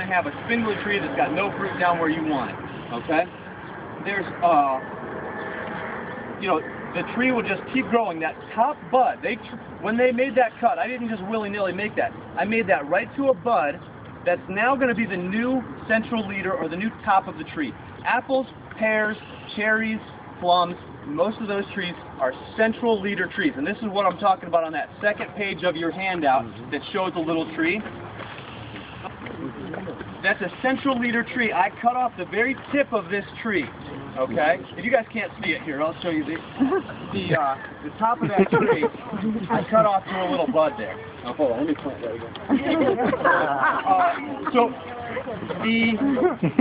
going to have a spindly tree that's got no fruit down where you want it. Okay? There's, you know, the tree will just keep growing. That top bud, when they made that cut, I didn't just willy-nilly make that. I made that right to a bud that's now going to be the new central leader or the new top of the tree. Apples, pears, cherries, plums, most of those trees are central leader trees. And this is what I'm talking about on that second page of your handout that shows a little tree. That's a central leader tree. I cut off the very tip of this tree. Okay? If you guys can't see it here, I'll show you the top of that tree. I cut off to a little bud there. Oh, hold on, let me plant that again.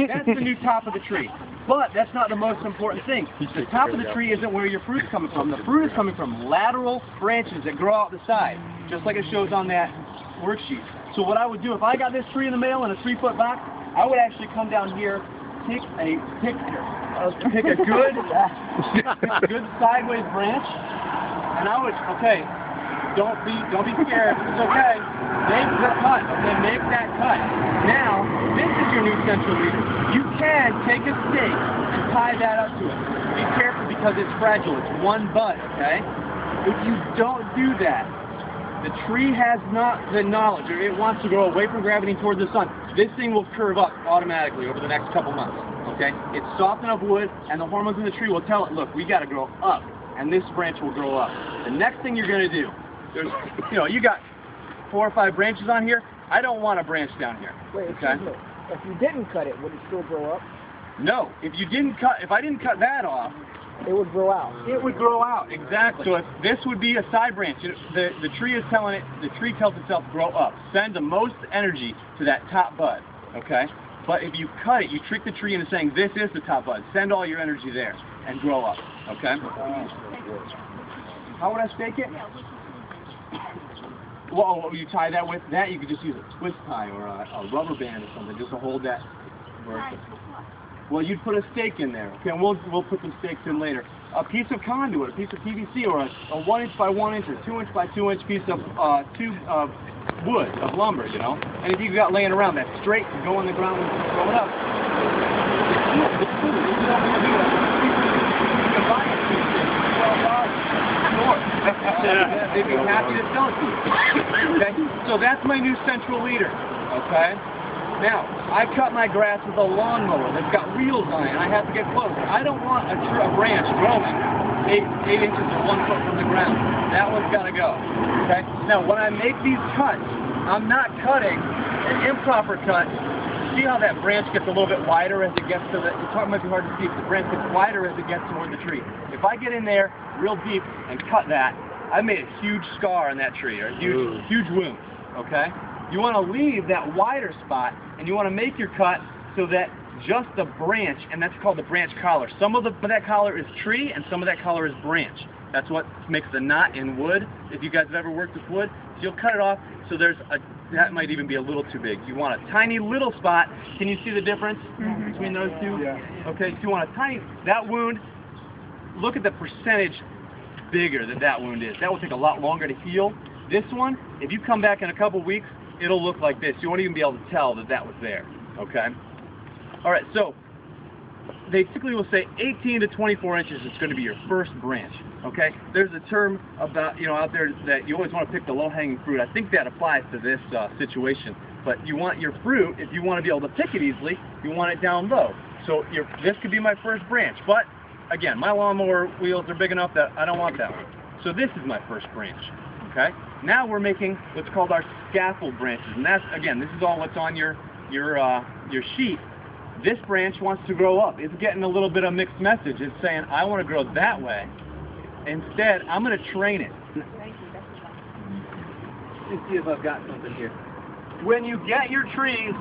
That's the new top of the tree. But that's not the most important thing. The top of the tree isn't where your fruit's coming from. The fruit is coming from lateral branches that grow out the side, just like it shows on that worksheet. So what I would do, if I got this tree in the mail in a 3-foot box, I would actually come down here, pick a good sideways branch, and I would, okay, don't be scared, it's okay, make the cut, okay, make that cut. Now, this is your new central leader. You can take a stake and tie that up to it. Be careful because it's fragile, it's one bud, okay? If you don't do that, the tree has not the knowledge, or it wants to go away from gravity towards the sun. This thing will curve up automatically over the next couple months, okay? It's soft enough wood, and the hormones in the tree will tell it, look, we got to grow up, and this branch will grow up. The next thing you're going to do, there's, you know, you got 4 or 5 branches on here. I don't want a branch down here. Wait, okay? excuse me. If you didn't cut it, would it still grow up? No. If I didn't cut that off, it would grow out. It would grow out, exactly. So if this would be a side branch, the tree is telling it, the tree tells itself grow up. Send the most energy to that top bud, okay? But if you cut it, you trick the tree into saying this is the top bud. Send all your energy there and grow up, okay? How would I stake it? Well, what you tie that with? That you could just use a twist tie or a rubber band or something just to hold that version. Well, you'd put a stake in there. Okay, and we'll put some stakes in later. A piece of conduit, a piece of PVC, or a 1-inch by 1-inch or 2-inch by 2-inch piece of tube of wood, of lumber, you know. And if you've got laying around that straight to go on the ground and throw it up. They'd be happy to sell it to you. Okay? So that's my new central leader. Okay? Now, I cut my grass with a lawnmower that's got wheels on it, and I have to get close. I don't want a branch growing 8 inches or 1 foot from the ground. That one's got to go. Okay? Now, when I make these cuts, I'm not cutting an improper cut. See how that branch gets a little bit wider as it gets to the, it might be hard to see, but the branch gets wider as it gets toward the tree. If I get in there real deep and cut that, I made a huge scar on that tree, or a huge wound, okay? You want to leave that wider spot, and you want to make your cut so that just the branch, and that's called the branch collar. Some of that collar is tree, and some of that collar is branch. That's what makes the knot in wood. If you guys have ever worked with wood, so you'll cut it off, so that might even be a little too big. You want a tiny little spot. Can you see the difference between those two? Yeah. Okay, so you want a tiny, that wound, look at the percentage bigger that wound is. That will take a lot longer to heal. This one, if you come back in a couple weeks, it'll look like this. You won't even be able to tell that was there, okay? All right, so they typically will say 18 to 24 inches is going to be your first branch, okay? There's a term about, you know, out there that you always want to pick the low-hanging fruit. I think that applies to this situation, but you want your fruit, if you want to be able to pick it easily, you want it down low. So this could be my first branch, but again, my lawnmower wheels are big enough that I don't want that one. So this is my first branch, okay? Now we're making what's called our scaffold branches, and that's, again, this is all what's on your sheet. This branch wants to grow up. It's getting a little bit of mixed message. It's saying, I want to grow that way. Instead, I'm going to train it. Let's see if I've got something here. When you get your trees,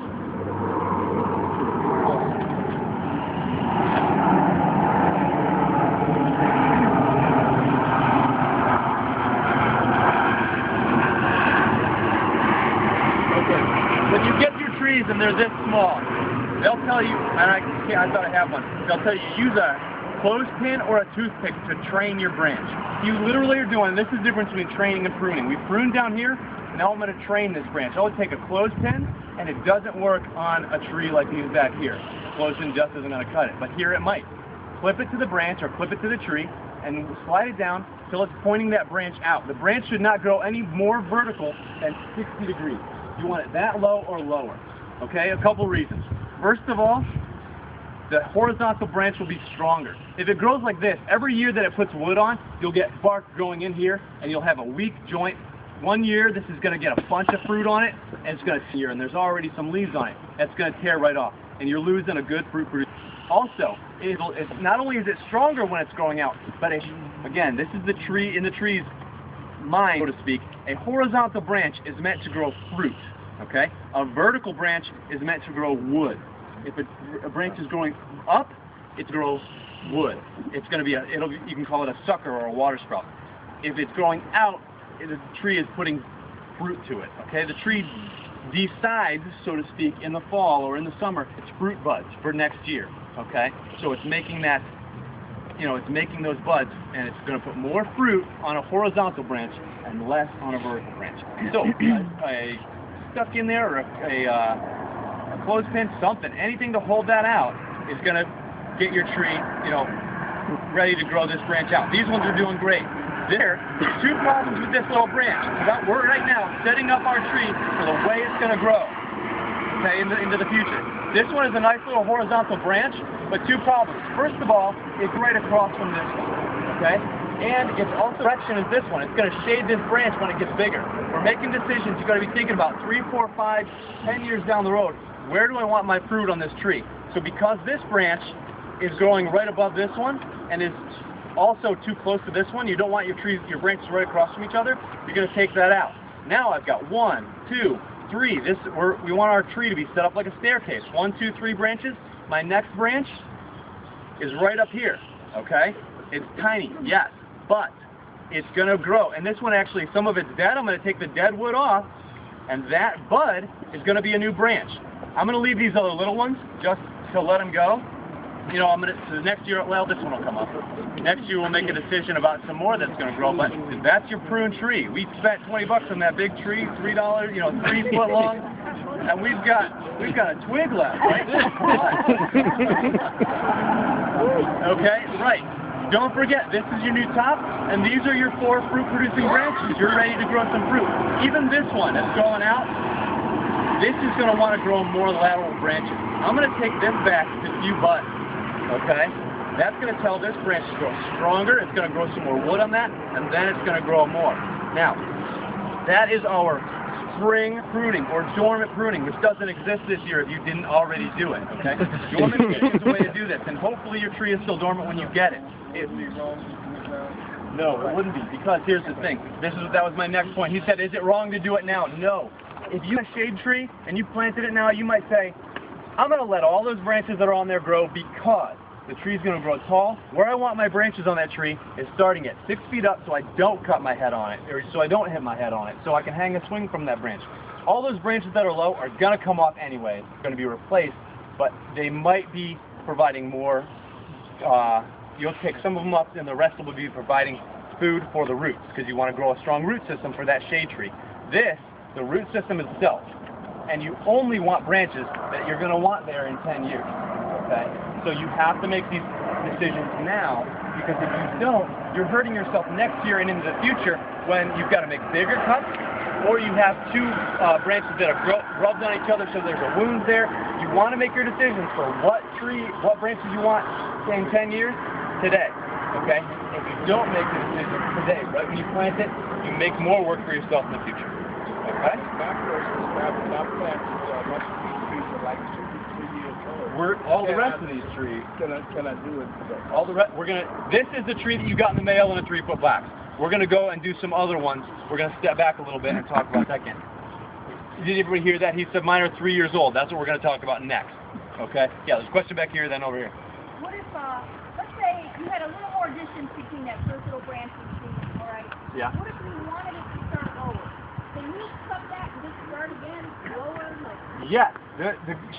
and they're this small, they'll tell you, and I thought I have one, they'll tell you use a clothespin or a toothpick to train your branch. You literally are doing, this is the difference between training and pruning. We prune down here, Now I'm going to train this branch. I would take a clothespin, and it doesn't work on a tree like these back here. Clothespin just isn't going to cut it, but here it might. Clip it to the branch or clip it to the tree, and slide it down till it's pointing that branch out. The branch should not grow any more vertical than 60 degrees. You want it that low or lower. Okay, a couple reasons. First of all, the horizontal branch will be stronger. If it grows like this, every year that it puts wood on, you'll get bark growing in here, and you'll have a weak joint. One year, this is going to get a bunch of fruit on it, and it's going to tear, and there's already some leaves on it. That's going to tear right off, and you're losing a good fruit producer. Also, it's not only is it stronger when it's growing out, but again, this is the tree in the tree's mind, so to speak. A horizontal branch is meant to grow fruit. Okay, a vertical branch is meant to grow wood. If a branch is growing up, it's grows wood. It's going to be you can call it a sucker or a water sprout. If it's growing out, the tree is putting fruit to it. Okay, the tree decides, so to speak, in the fall or in the summer, it's fruit buds for next year. Okay, so it's making that, it's making those buds, and it's going to put more fruit on a horizontal branch and less on a vertical branch. So a stuck in there or a clothespin, something, anything to hold that out is going to get your tree, ready to grow this branch out. These ones are doing great. There's two problems with this little branch. We're right now setting up our tree for the way it's going to grow, okay, into the future. This one is a nice little horizontal branch, but two problems. First of all, it's right across from this one, okay? And it's also direction as this one. It's going to shade this branch when it gets bigger. We're making decisions. You've got to be thinking about 3, 4, 5, 10 years down the road. Where do I want my fruit on this tree? So because this branch is growing right above this one and is also too close to this one, you don't want your branches right across from each other, you're going to take that out. Now I've got 1, 2, 3. We want our tree to be set up like a staircase. 1, 2, 3 branches. My next branch is right up here, okay? It's tiny, yes, but it's going to grow. And this one actually, some of it's dead. I'm going to take the dead wood off, and that bud is going to be a new branch. I'm going to leave these other little ones just to let them go. So next year, well, this one will come up. Next year we'll make a decision about some more that's going to grow, but that's your prune tree. We spent $20 on that big tree, $3, 3 foot long, and we've got a twig left, right? Okay, right. Don't forget, this is your new top, and these are your 4 fruit-producing branches. You're ready to grow some fruit. Even this one that's growing out, this is going to want to grow more lateral branches. I'm going to take this back to a few buds, okay? That's going to tell this branch to grow stronger. It's going to grow some more wood on that, and then it's going to grow more. Now, that is our spring pruning, or dormant pruning, which doesn't exist this year if you didn't already do it, okay? Dormant pruning is a way to do this, and hopefully your tree is still dormant when you get it. No, it wouldn't be, because here's the thing. That was my next point. He said, is it wrong to do it now? No. If you have a shade tree and you planted it now, you might say, I'm going to let all those branches that are on there grow because the tree's going to grow tall. Where I want my branches on that tree is starting at 6 feet up so I don't cut my head on it, or so I don't hit my head on it, so I can hang a swing from that branch. All those branches that are low are going to come off anyway. It's going to be replaced, but they might be providing more. You'll take some of them up and the rest will be providing food for the roots because you want to grow a strong root system for that shade tree. The root system itself, and you only want branches that you're going to want there in 10 years, okay? So you have to make these decisions now, because if you don't, you're hurting yourself next year and into the future when you've got to make bigger cuts, or you have 2 branches that are rubbed on each other so there's a wound there. You want to make your decisions for what branches you want in 10 years today, okay? If you don't make the decision today, right when you plant it, you make more work for yourself in the future. Okay. All the rest of these trees. Can I do it today? All the rest. This is the tree that you got in the mail in a 3-foot box. We're gonna go and do some other ones. We're gonna step back a little bit and talk about that again. Did everybody hear that? He said mine are 3 years old. That's what we're gonna talk about next. Okay. Yeah. There's a question back here, then over here. What if, let's say you had a little more distance between that first little branch and tree, all right? Yeah. What if you wanted it to start lower? Can you cut that and just start again lower? Yes.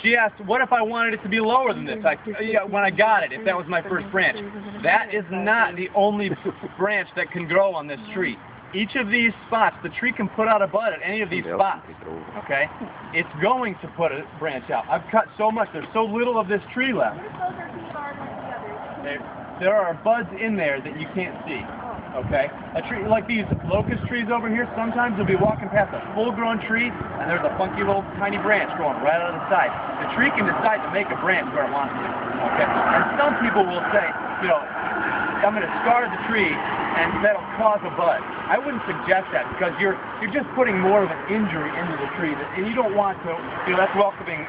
She asked, what if I wanted it to be lower than this? When I got it, if that was my first branch. That is not the only branch that can grow on this tree. each of these spots, the tree can put out a bud at any of these spots, okay? It's going to put a branch out. I've cut so much, there's so little of this tree left. What if those are too large like the others? There are buds in there that you can't see, okay? A tree like these locust trees over here, sometimes you'll be walking past a full-grown tree and there's a funky little tiny branch growing right out of the side. The tree can decide to make a branch where it wants to, okay? And some people will say, you know, I'm going to scar the tree and that'll cause a bud. I wouldn't suggest that because you're just putting more of an injury into the tree, and you don't want to. You know, that's welcoming.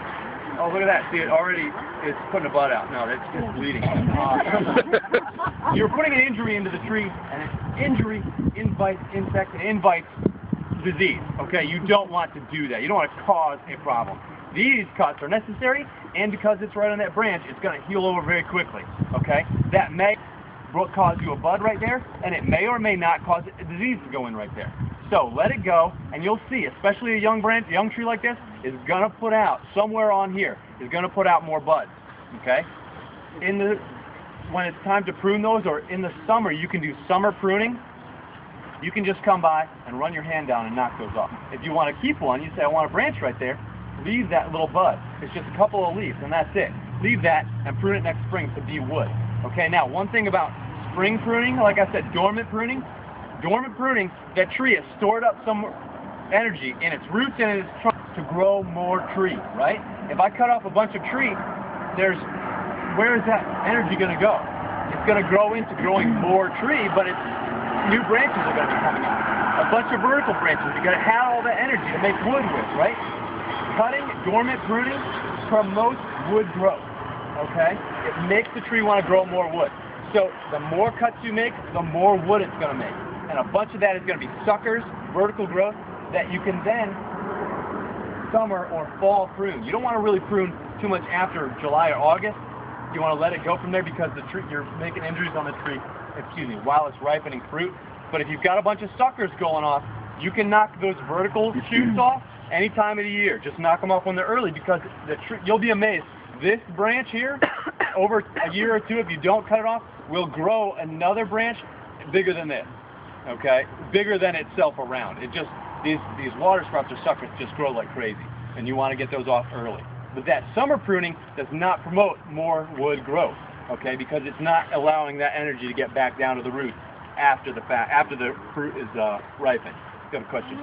Oh, look at that! See, it already is putting a bud out. No, that's just bleeding. You're putting an injury into the tree, and an injury invites insects and invites disease. Okay, you don't want to do that. You don't want to cause a problem. These cuts are necessary, and because it's right on that branch, it's going to heal over very quickly. Okay, that may cause you a bud right there, and it may or may not cause a disease to go in right there. So let it go, and you'll see, especially a young tree like this, is going to put out, somewhere on here, is going to put out more buds, okay? When it's time to prune those, or in the summer, you can do summer pruning. You can just come by and run your hand down and knock those off. If you want to keep one, you say, I want a branch right there, leave that little bud. It's just a couple of leaves, and that's it. Leave that and prune it next spring to be wood. Okay, now one thing about spring pruning, like I said, dormant pruning, that tree has stored up some energy in its roots and in its trunk to grow more tree, right? If I cut off a bunch of tree, where is that energy going to go? It's going to grow into growing more tree, but new branches are going to be coming out. A bunch of vertical branches. You're going to have all that energy to make wood with, right? Cutting, dormant pruning promotes wood growth. Okay? It makes the tree want to grow more wood. So the more cuts you make, the more wood it's going to make. And a bunch of that is going to be suckers, vertical growth, that you can then summer or fall prune. You don't want to really prune too much after July or August. You want to let it go from there because the tree, you're making injuries on the tree, while it's ripening fruit. But if you've got a bunch of suckers going off, you can knock those vertical shoots off any time of the year. Just knock them off when they're early because the tree, you'll be amazed. This branch here, over a year or two, if you don't cut it off, will grow another branch bigger than this, okay? Bigger than itself around. It just, these water sprouts or suckers just grow like crazy, and you want to get those off early. But that summer pruning does not promote more wood growth, okay? Because it's not allowing that energy to get back down to the root after the fruit is ripened. You have a question?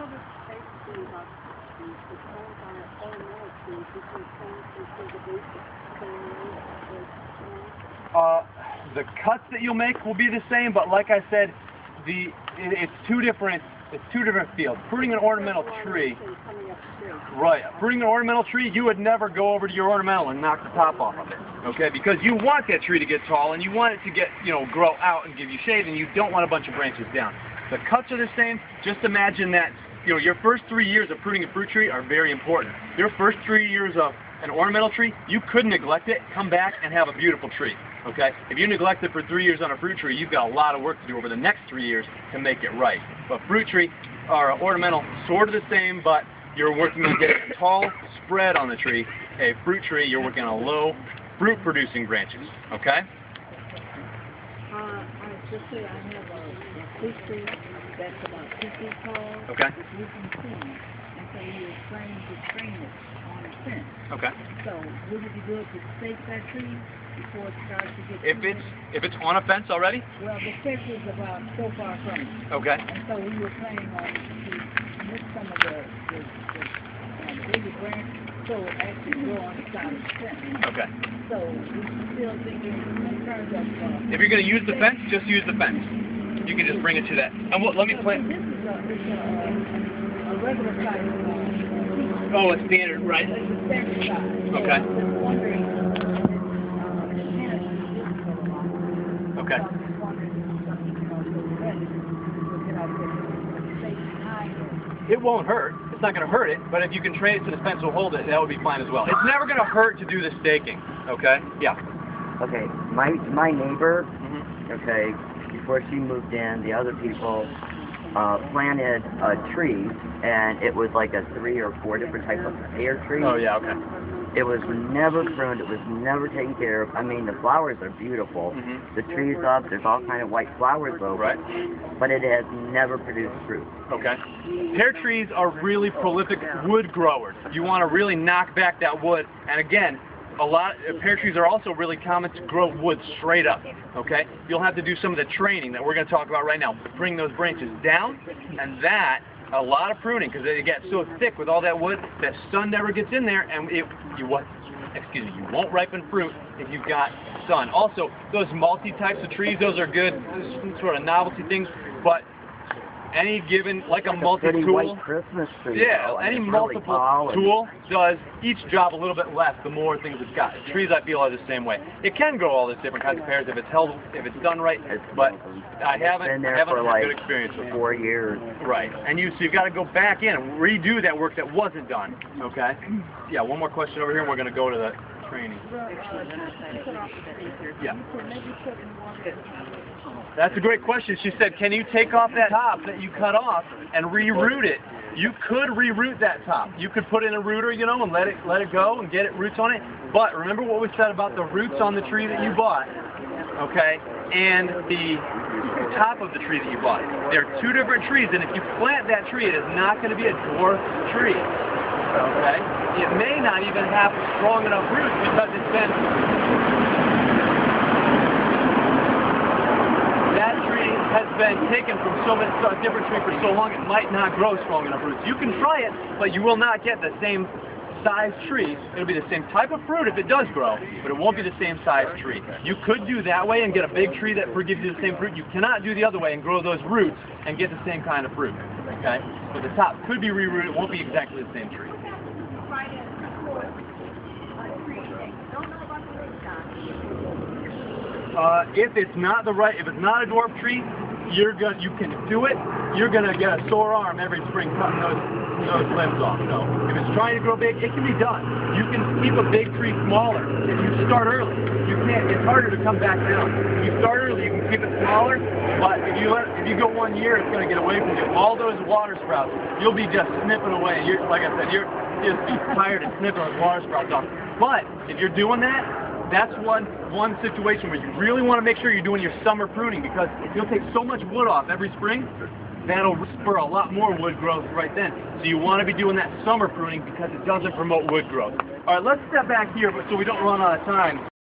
The cuts that you'll make will be the same, but like I said, it's two different fields. Pruning an ornamental tree, right? Pruning an ornamental tree, you would never go over to your ornamental and knock the top off of it, okay? Because you want that tree to get tall and you want it to get, grow out and give you shade, and you don't want a bunch of branches down. The cuts are the same. Just imagine that, your first 3 years of pruning a fruit tree are very important. Your first 3 years of an ornamental tree, you could neglect it, come back and have a beautiful tree, okay? If you neglect it for 3 years on a fruit tree, you've got a lot of work to do over the next 3 years to make it right. But fruit tree or ornamental, sort of the same, but you're working on getting a tall spread on the tree. A fruit tree, you're working on low fruit-producing branches, okay? I just say I have a fruit tree that's about 2 feet tall. Okay. It's using seed, and so you're trying to train it on a fence. Okay. So would it be good to stake that tree before it starts to get If it's on a fence already? Well, the fence is about so far from it. Okay. And so we were planning on to mix some of the baby branch so it actually grow on the side of the fence. Okay. So we still thinking in terms of... If you're going to use the fence, just use the fence. You can just bring it to that. And let me play. This is a regular size. Oh, a standard, right? It's a standard size. Okay. So I'm just wondering, Okay. It won't hurt. It's not going to hurt it, but if you can train it so the fence will hold it, that would be fine as well. It's never going to hurt to do the staking, okay? Yeah. Okay, my neighbor, okay, before she moved in, the other people planted a tree, and it was like a 3 or 4 different types of pear trees. Oh, yeah, okay. It was never pruned. It was never taken care of. I mean, the flowers are beautiful. The tree's up. There's all kind of white flowers over it. But it has never produced fruit. Okay. Pear trees are really prolific wood growers. You want to really knock back that wood. And again, pear trees are also really common to grow wood straight up. Okay. You'll have to do some of the training that we're going to talk about right now. Bring those branches down, and a lot of pruning, because they get so thick with all that wood that sun never gets in there, and you won't ripen fruit if you've got sun. Also, those multi-types of trees, those are good sort of novelty things, but any given, like a multi-tool, Christmas tree, any multiple tool does each job a little bit less the more things it's got. Trees, I feel, are the same way. It can grow all these different kinds of pears if it's done right, but I haven't had a good experience with it. 4 years. Right, and so you've got to go back in and redo that work that wasn't done. Okay. Yeah. One more question over here, and we're going to go to the training. Yeah. That's a great question. She said, can you take off that top that you cut off and reroot it? You could reroot that top. You could put in a rooter, and let it go and get it roots on it. But remember what we said about the roots on the tree that you bought, okay, and the top of the tree that you bought. They're two different trees, and if you plant that tree, it is not going to be a dwarf tree. Okay? It may not even have strong enough roots because it's been... That tree has been taken from so many different trees for so long, it might not grow strong enough roots. You can try it, but you will not get the same size tree. It'll be the same type of fruit if it does grow, but it won't be the same size tree. You could do that way and get a big tree that gives you the same fruit. You cannot do the other way and grow those roots and get the same kind of fruit. Okay? So the top could be rerooted. It won't be exactly the same tree. If it's not a dwarf tree, you can do it. You're gonna get a sore arm every spring cutting those limbs off. So if it's trying to grow big, it can be done. You can keep a big tree smaller if you start early. You can't. It's harder to come back down. If you start early, you can keep it smaller. But if you go 1 year, it's gonna get away from you. All those water sprouts, you'll be just snipping away. Like I said, you're just be tired of snipping those water sprouts off. But if you're doing that, that's one situation where you really want to make sure you're doing your summer pruning, because you'll take so much wood off every spring, that'll spur a lot more wood growth right then. So you want to be doing that summer pruning because it doesn't promote wood growth. All right, let's step back here so we don't run out of time.